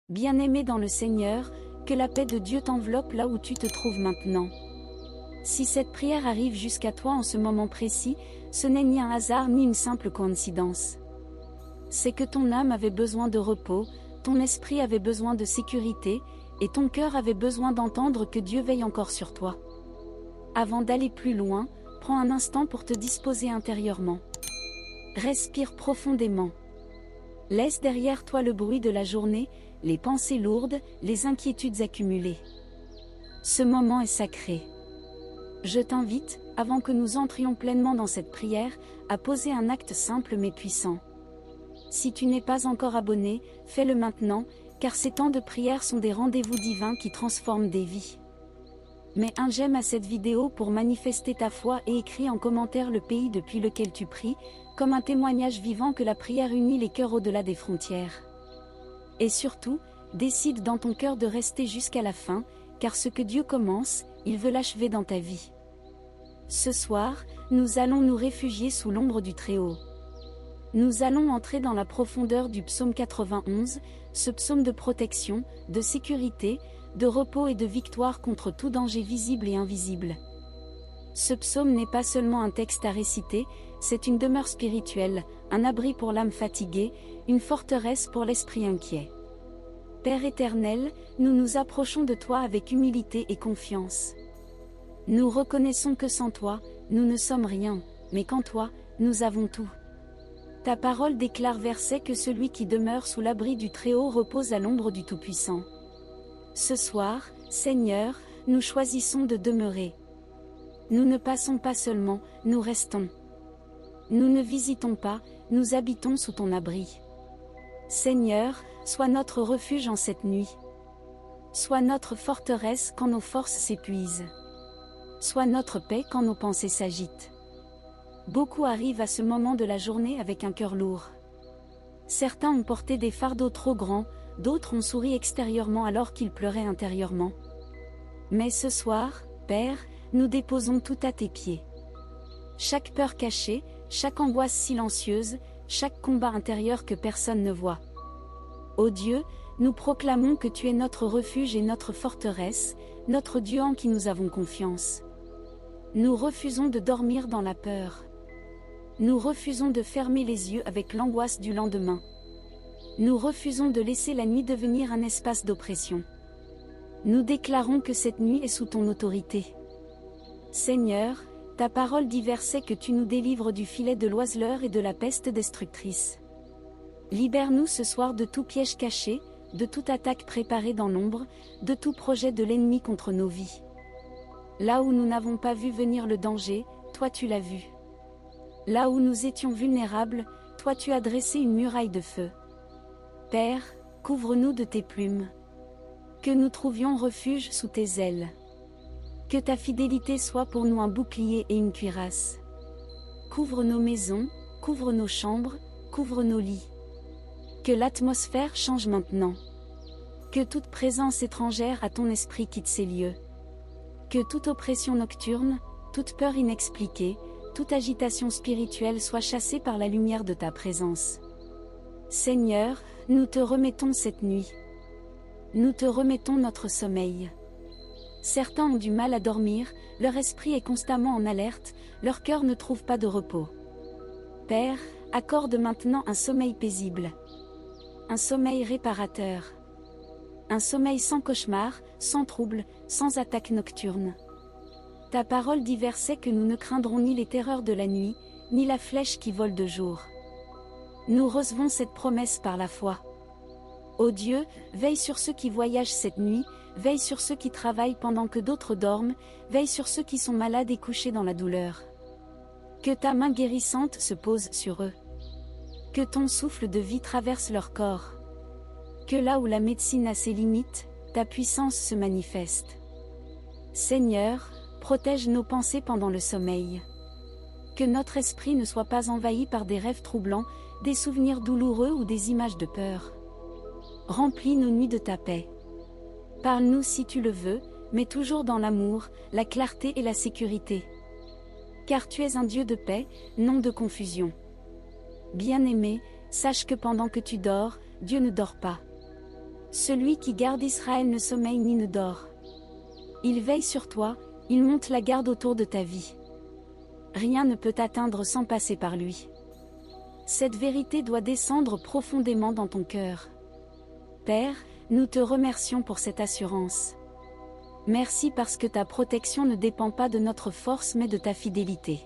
Bien-aimé dans le Seigneur, que la paix de Dieu t'enveloppe là où tu te trouves maintenant. Si cette prière arrive jusqu'à toi en ce moment précis, ce n'est ni un hasard ni une simple coïncidence. C'est que ton âme avait besoin de repos, ton esprit avait besoin de sécurité, et ton cœur avait besoin d'entendre que Dieu veille encore sur toi. Avant d'aller plus loin, prends un instant pour te disposer intérieurement. Respire profondément. Laisse derrière toi le bruit de la journée, les pensées lourdes, les inquiétudes accumulées. Ce moment est sacré. Je t'invite, avant que nous entrions pleinement dans cette prière, à poser un acte simple mais puissant. Si tu n'es pas encore abonné, fais-le maintenant, car ces temps de prière sont des rendez-vous divins qui transforment des vies. Mets un j'aime à cette vidéo pour manifester ta foi et écris en commentaire le pays depuis lequel tu pries, comme un témoignage vivant que la prière unit les cœurs au-delà des frontières. Et surtout, décide dans ton cœur de rester jusqu'à la fin, car ce que Dieu commence, il veut l'achever dans ta vie. Ce soir, nous allons nous réfugier sous l'ombre du Très-Haut. Nous allons entrer dans la profondeur du psaume 91, ce psaume de protection, de sécurité, de repos et de victoire contre tout danger visible et invisible. Ce psaume n'est pas seulement un texte à réciter, c'est une demeure spirituelle, un abri pour l'âme fatiguée, une forteresse pour l'esprit inquiet. Père éternel, nous nous approchons de toi avec humilité et confiance. Nous reconnaissons que sans toi, nous ne sommes rien, mais qu'en toi, nous avons tout. Ta parole déclare verset que celui qui demeure sous l'abri du Très-Haut repose à l'ombre du Tout-Puissant. Ce soir, Seigneur, nous choisissons de demeurer. Nous ne passons pas seulement, nous restons. Nous ne visitons pas, nous habitons sous ton abri. Seigneur, sois notre refuge en cette nuit. Sois notre forteresse quand nos forces s'épuisent. Sois notre paix quand nos pensées s'agitent. Beaucoup arrivent à ce moment de la journée avec un cœur lourd. Certains ont porté des fardeaux trop grands, d'autres ont souri extérieurement alors qu'ils pleuraient intérieurement. Mais ce soir, Père, nous déposons tout à tes pieds. Chaque peur cachée, chaque angoisse silencieuse, chaque combat intérieur que personne ne voit. Ô Dieu, nous proclamons que tu es notre refuge et notre forteresse, notre Dieu en qui nous avons confiance. Nous refusons de dormir dans la peur. Nous refusons de fermer les yeux avec l'angoisse du lendemain. Nous refusons de laisser la nuit devenir un espace d'oppression. Nous déclarons que cette nuit est sous ton autorité. Seigneur, ta parole dit verset que tu nous délivres du filet de l'oiseleur et de la peste destructrice. Libère-nous ce soir de tout piège caché, de toute attaque préparée dans l'ombre, de tout projet de l'ennemi contre nos vies. Là où nous n'avons pas vu venir le danger, toi tu l'as vu. Là où nous étions vulnérables, toi tu as dressé une muraille de feu. Père, couvre-nous de tes plumes. Que nous trouvions refuge sous tes ailes. Que ta fidélité soit pour nous un bouclier et une cuirasse. Couvre nos maisons, couvre nos chambres, couvre nos lits. Que l'atmosphère change maintenant. Que toute présence étrangère à ton esprit quitte ces lieux. Que toute oppression nocturne, toute peur inexpliquée, toute agitation spirituelle soit chassée par la lumière de ta présence. Seigneur, nous te remettons cette nuit. Nous te remettons notre sommeil. Certains ont du mal à dormir, leur esprit est constamment en alerte, leur cœur ne trouve pas de repos. Père, accorde maintenant un sommeil paisible. Un sommeil réparateur. Un sommeil sans cauchemar, sans trouble, sans attaque nocturne. Ta parole dit verset que nous ne craindrons ni les terreurs de la nuit, ni la flèche qui vole de jour. Nous recevons cette promesse par la foi. Ô Dieu, veille sur ceux qui voyagent cette nuit, veille sur ceux qui travaillent pendant que d'autres dorment, veille sur ceux qui sont malades et couchés dans la douleur. Que ta main guérissante se pose sur eux. Que ton souffle de vie traverse leur corps. Que là où la médecine a ses limites, ta puissance se manifeste. Seigneur, protège nos pensées pendant le sommeil. Que notre esprit ne soit pas envahi par des rêves troublants, des souvenirs douloureux ou des images de peur. Remplis nos nuits de ta paix. Parle-nous si tu le veux, mais toujours dans l'amour, la clarté et la sécurité. Car tu es un Dieu de paix, non de confusion. Bien-aimé, sache que pendant que tu dors, Dieu ne dort pas. Celui qui garde Israël ne sommeille ni ne dort. Il veille sur toi, il monte la garde autour de ta vie. Rien ne peut t'atteindre sans passer par lui. Cette vérité doit descendre profondément dans ton cœur. Père, nous te remercions pour cette assurance. Merci parce que ta protection ne dépend pas de notre force mais de ta fidélité.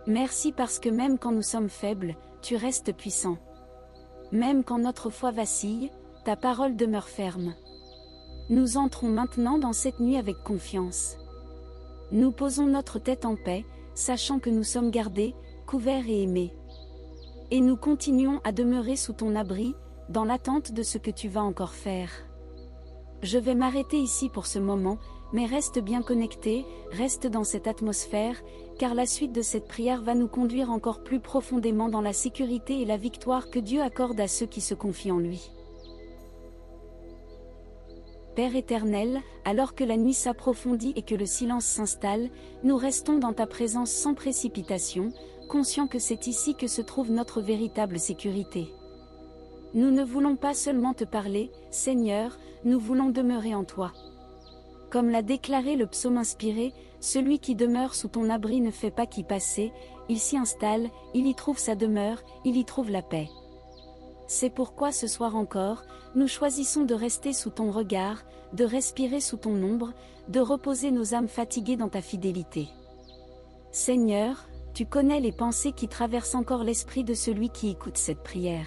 Merci parce que même quand nous sommes faibles, tu restes puissant. Même quand notre foi vacille, ta parole demeure ferme. Nous entrons maintenant dans cette nuit avec confiance. Nous posons notre tête en paix, sachant que nous sommes gardés, couverts et aimés. Et nous continuons à demeurer sous ton abri, dans l'attente de ce que tu vas encore faire. Je vais m'arrêter ici pour ce moment, mais reste bien connecté, reste dans cette atmosphère, car la suite de cette prière va nous conduire encore plus profondément dans la sécurité et la victoire que Dieu accorde à ceux qui se confient en lui. Père éternel, alors que la nuit s'approfondit et que le silence s'installe, nous restons dans ta présence sans précipitation, conscients que c'est ici que se trouve notre véritable sécurité. Nous ne voulons pas seulement te parler, Seigneur, nous voulons demeurer en toi. Comme l'a déclaré le psaume inspiré, celui qui demeure sous ton abri ne fait pas qu'y passer, il s'y installe, il y trouve sa demeure, il y trouve la paix. C'est pourquoi ce soir encore, nous choisissons de rester sous ton regard, de respirer sous ton ombre, de reposer nos âmes fatiguées dans ta fidélité. Seigneur, tu connais les pensées qui traversent encore l'esprit de celui qui écoute cette prière.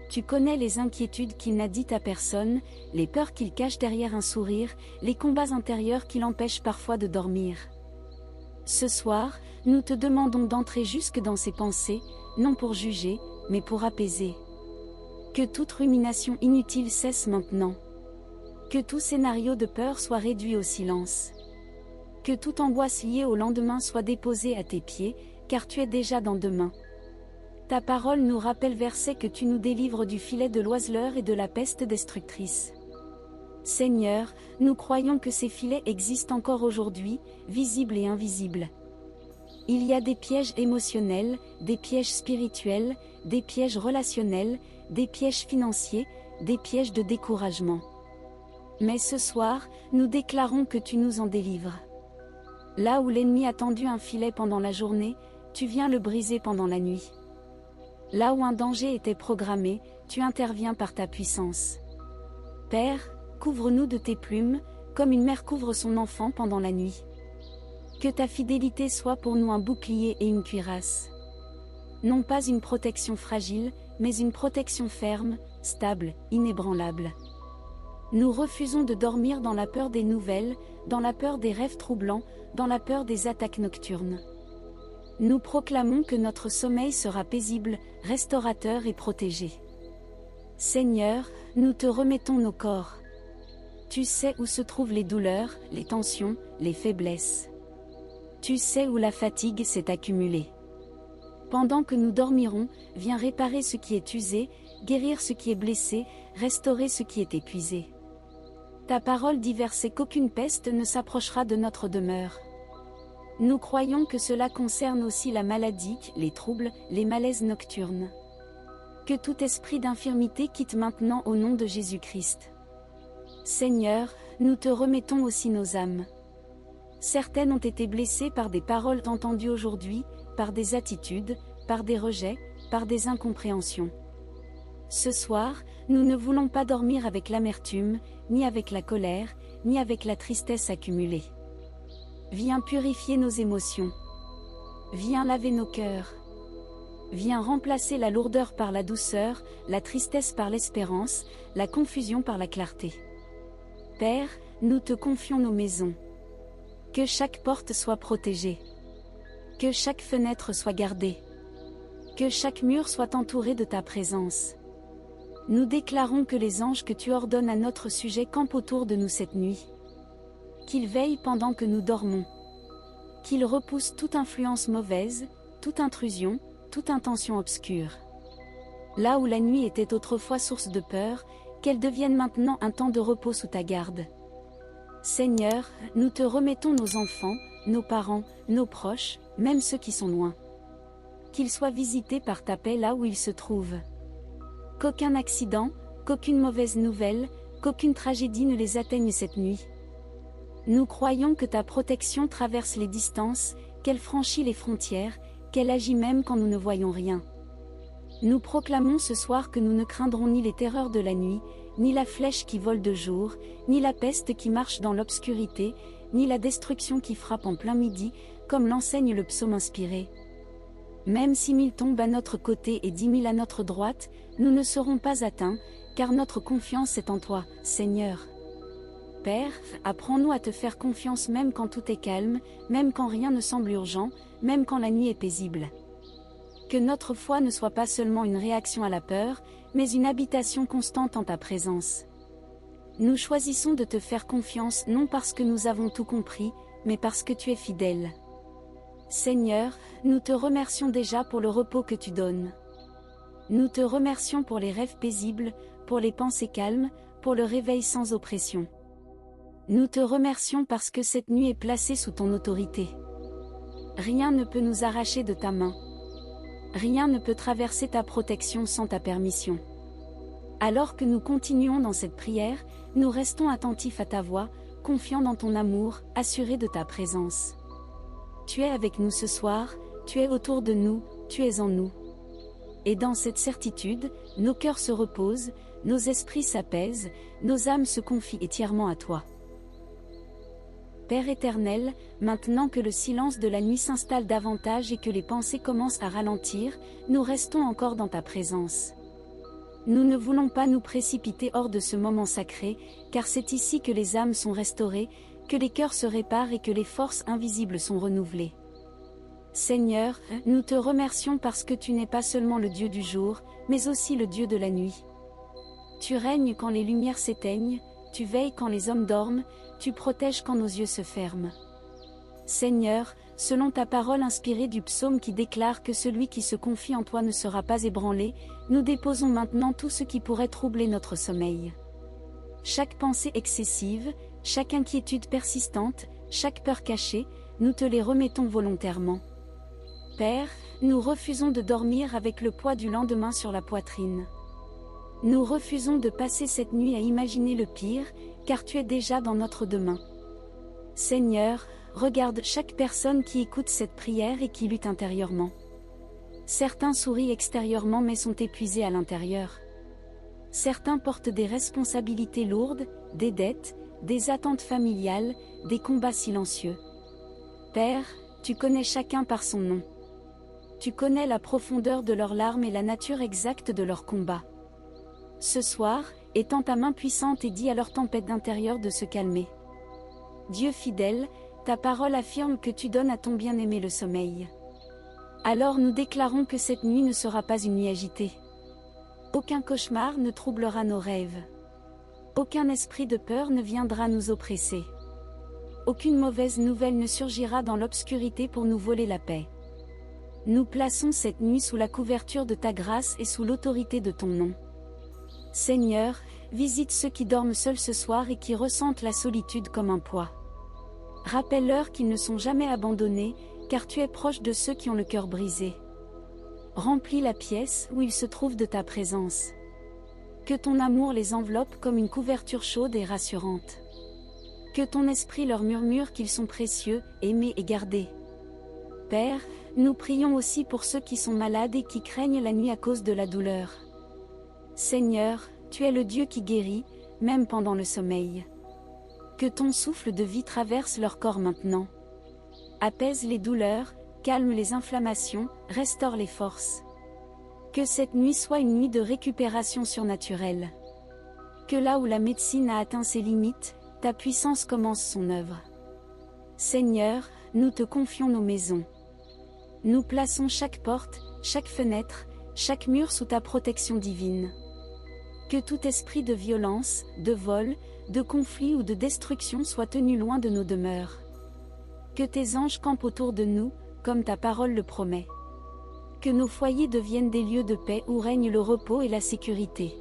Tu connais les inquiétudes qu'il n'a dites à personne, les peurs qu'il cache derrière un sourire, les combats intérieurs qui l'empêchent parfois de dormir. Ce soir, nous te demandons d'entrer jusque dans ses pensées, non pour juger, mais pour apaiser. Que toute rumination inutile cesse maintenant. Que tout scénario de peur soit réduit au silence. Que toute angoisse liée au lendemain soit déposée à tes pieds, car tu es déjà dans demain. Ta parole nous rappelle verset que tu nous délivres du filet de l'oiseleur et de la peste destructrice. Seigneur, nous croyons que ces filets existent encore aujourd'hui, visibles et invisibles. Il y a des pièges émotionnels, des pièges spirituels, des pièges relationnels, des pièges financiers, des pièges de découragement. Mais ce soir, nous déclarons que tu nous en délivres. Là où l'ennemi a tendu un filet pendant la journée, tu viens le briser pendant la nuit. Là où un danger était programmé, tu interviens par ta puissance. Père, couvre-nous de tes plumes, comme une mère couvre son enfant pendant la nuit. Que ta fidélité soit pour nous un bouclier et une cuirasse. Non pas une protection fragile, mais une protection ferme, stable, inébranlable. Nous refusons de dormir dans la peur des nouvelles, dans la peur des rêves troublants, dans la peur des attaques nocturnes. Nous proclamons que notre sommeil sera paisible, restaurateur et protégé. Seigneur, nous te remettons nos corps. Tu sais où se trouvent les douleurs, les tensions, les faiblesses. Tu sais où la fatigue s'est accumulée. Pendant que nous dormirons, viens réparer ce qui est usé, guérir ce qui est blessé, restaurer ce qui est épuisé. Ta parole dit verset qu'aucune peste ne s'approchera de notre demeure. Nous croyons que cela concerne aussi la maladie, les troubles, les malaises nocturnes. Que tout esprit d'infirmité quitte maintenant au nom de Jésus-Christ. Seigneur, nous te remettons aussi nos âmes. Certaines ont été blessées par des paroles entendues aujourd'hui, par des attitudes, par des rejets, par des incompréhensions. Ce soir, nous ne voulons pas dormir avec l'amertume, ni avec la colère, ni avec la tristesse accumulée. Viens purifier nos émotions. Viens laver nos cœurs. Viens remplacer la lourdeur par la douceur, la tristesse par l'espérance, la confusion par la clarté. Père, nous te confions nos maisons. Que chaque porte soit protégée. Que chaque fenêtre soit gardée. Que chaque mur soit entouré de ta présence. Nous déclarons que les anges que tu ordonnes à notre sujet campent autour de nous cette nuit. Qu'ils veillent pendant que nous dormons. Qu'ils repoussent toute influence mauvaise, toute intrusion, toute intention obscure. Là où la nuit était autrefois source de peur, qu'elle devienne maintenant un temps de repos sous ta garde. Seigneur, nous te remettons nos enfants, nos parents, nos proches, même ceux qui sont loin. Qu'ils soient visités par ta paix là où ils se trouvent. Qu'aucun accident, qu'aucune mauvaise nouvelle, qu'aucune tragédie ne les atteigne cette nuit. Nous croyons que ta protection traverse les distances, qu'elle franchit les frontières, qu'elle agit même quand nous ne voyons rien. Nous proclamons ce soir que nous ne craindrons ni les terreurs de la nuit, ni la flèche qui vole de jour, ni la peste qui marche dans l'obscurité, ni la destruction qui frappe en plein midi, comme l'enseigne le psaume inspiré. Même si 1000 tombent à notre côté et 10 000 à notre droite, nous ne serons pas atteints, car notre confiance est en toi, Seigneur. Père, apprends-nous à te faire confiance même quand tout est calme, même quand rien ne semble urgent, même quand la nuit est paisible. Que notre foi ne soit pas seulement une réaction à la peur, mais une habitation constante en ta présence. Nous choisissons de te faire confiance non parce que nous avons tout compris, mais parce que tu es fidèle. Seigneur, nous te remercions déjà pour le repos que tu donnes. Nous te remercions pour les rêves paisibles, pour les pensées calmes, pour le réveil sans oppression. Nous te remercions parce que cette nuit est placée sous ton autorité. Rien ne peut nous arracher de ta main. Rien ne peut traverser ta protection sans ta permission. Alors que nous continuons dans cette prière, nous restons attentifs à ta voix, confiants dans ton amour, assurés de ta présence. Tu es avec nous ce soir, tu es autour de nous, tu es en nous. Et dans cette certitude, nos cœurs se reposent, nos esprits s'apaisent, nos âmes se confient entièrement à toi. Père éternel, maintenant que le silence de la nuit s'installe davantage et que les pensées commencent à ralentir, nous restons encore dans ta présence. Nous ne voulons pas nous précipiter hors de ce moment sacré, car c'est ici que les âmes sont restaurées, que les cœurs se réparent et que les forces invisibles sont renouvelées. Seigneur, nous te remercions parce que tu n'es pas seulement le Dieu du jour, mais aussi le Dieu de la nuit. Tu règnes quand les lumières s'éteignent, tu veilles quand les hommes dorment, tu protèges quand nos yeux se ferment. Seigneur, selon ta parole inspirée du psaume qui déclare que celui qui se confie en toi ne sera pas ébranlé, nous déposons maintenant tout ce qui pourrait troubler notre sommeil. Chaque pensée excessive, chaque inquiétude persistante, chaque peur cachée, nous te les remettons volontairement. Père, nous refusons de dormir avec le poids du lendemain sur la poitrine. Nous refusons de passer cette nuit à imaginer le pire, car tu es déjà dans notre demain. Seigneur, regarde chaque personne qui écoute cette prière et qui lutte intérieurement. Certains sourient extérieurement mais sont épuisés à l'intérieur. Certains portent des responsabilités lourdes, des dettes, des attentes familiales, des combats silencieux. Père, tu connais chacun par son nom. Tu connais la profondeur de leurs larmes et la nature exacte de leurs combats. Ce soir, étends ta main puissante et dis à leur tempête intérieure de se calmer. Dieu fidèle, ta parole affirme que tu donnes à ton bien-aimé le sommeil. Alors nous déclarons que cette nuit ne sera pas une nuit agitée. Aucun cauchemar ne troublera nos rêves. Aucun esprit de peur ne viendra nous oppresser. Aucune mauvaise nouvelle ne surgira dans l'obscurité pour nous voler la paix. Nous plaçons cette nuit sous la couverture de ta grâce et sous l'autorité de ton nom. Seigneur, visite ceux qui dorment seuls ce soir et qui ressentent la solitude comme un poids. Rappelle-leur qu'ils ne sont jamais abandonnés, car tu es proche de ceux qui ont le cœur brisé. Remplis la pièce où ils se trouvent de ta présence. Que ton amour les enveloppe comme une couverture chaude et rassurante. Que ton esprit leur murmure qu'ils sont précieux, aimés et gardés. Père, nous prions aussi pour ceux qui sont malades et qui craignent la nuit à cause de la douleur. Seigneur, tu es le Dieu qui guérit, même pendant le sommeil. Que ton souffle de vie traverse leur corps maintenant. Apaise les douleurs, calme les inflammations, restaure les forces. Que cette nuit soit une nuit de récupération surnaturelle. Que là où la médecine a atteint ses limites, ta puissance commence son œuvre. Seigneur, nous te confions nos maisons. Nous plaçons chaque porte, chaque fenêtre, chaque mur sous ta protection divine. Que tout esprit de violence, de vol, de conflit ou de destruction soit tenu loin de nos demeures. Que tes anges campent autour de nous, comme ta parole le promet. Que nos foyers deviennent des lieux de paix où règne le repos et la sécurité.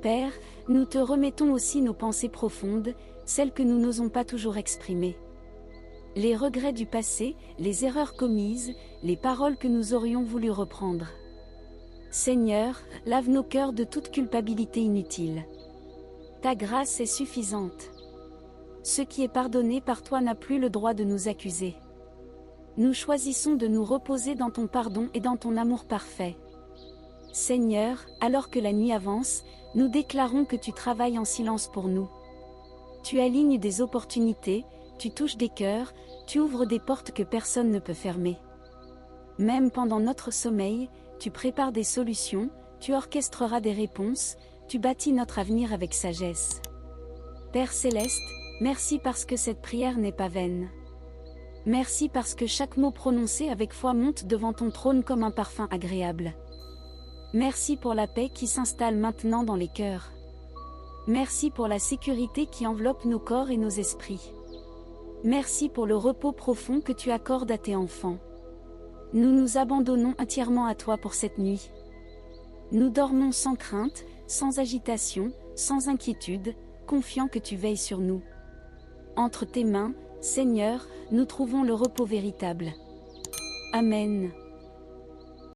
Père, nous te remettons aussi nos pensées profondes, celles que nous n'osons pas toujours exprimer. Les regrets du passé, les erreurs commises, les paroles que nous aurions voulu reprendre. Seigneur, lave nos cœurs de toute culpabilité inutile. Ta grâce est suffisante. Ce qui est pardonné par toi n'a plus le droit de nous accuser. Nous choisissons de nous reposer dans ton pardon et dans ton amour parfait. Seigneur, alors que la nuit avance, nous déclarons que tu travailles en silence pour nous. Tu alignes des opportunités, tu touches des cœurs, tu ouvres des portes que personne ne peut fermer. Même pendant notre sommeil, tu prépares des solutions, tu orchestreras des réponses, tu bâtis notre avenir avec sagesse. Père Céleste, merci parce que cette prière n'est pas vaine. Merci parce que chaque mot prononcé avec foi monte devant ton trône comme un parfum agréable. Merci pour la paix qui s'installe maintenant dans les cœurs. Merci pour la sécurité qui enveloppe nos corps et nos esprits. Merci pour le repos profond que tu accordes à tes enfants. Nous nous abandonnons entièrement à toi pour cette nuit. Nous dormons sans crainte, sans agitation, sans inquiétude, confiants que tu veilles sur nous. Entre tes mains, Seigneur, nous trouvons le repos véritable. Amen.